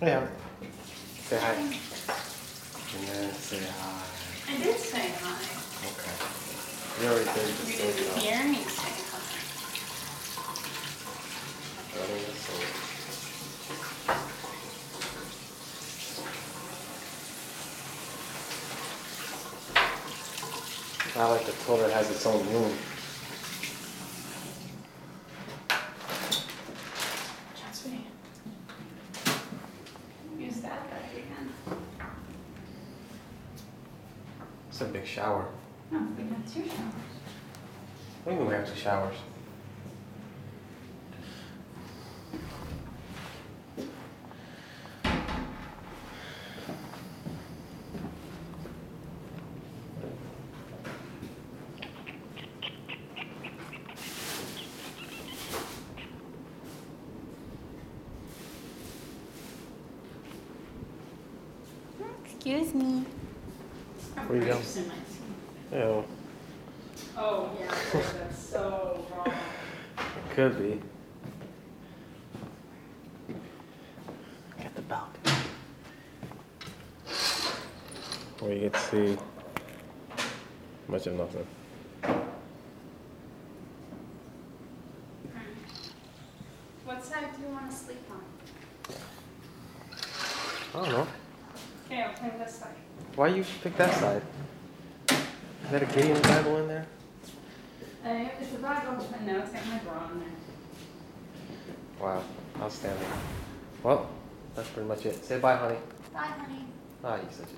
Yeah. Say hi. And then say hi. I did say hi. Okay. You already did You the didn't signal. hear me say hi. Running the soul. I like the toilet has its own room. Trust me. Use that guy again. It's a big shower. No, we have 2 showers. What do you mean we have 2 showers? Excuse me. Where you going? Yeah. Oh, yeah, that's so wrong. It could be. Get the balcony. Where you get to see much of nothing. What side do you want to sleep on? I don't know. Okay, I'll play this side. Why you pick that side? Is that a Gideon Bible in there? It's a Bible, but no, it's got my bra in there. Wow, outstanding. Well, that's pretty much it. Say bye, honey. Bye, honey. Ah, you such a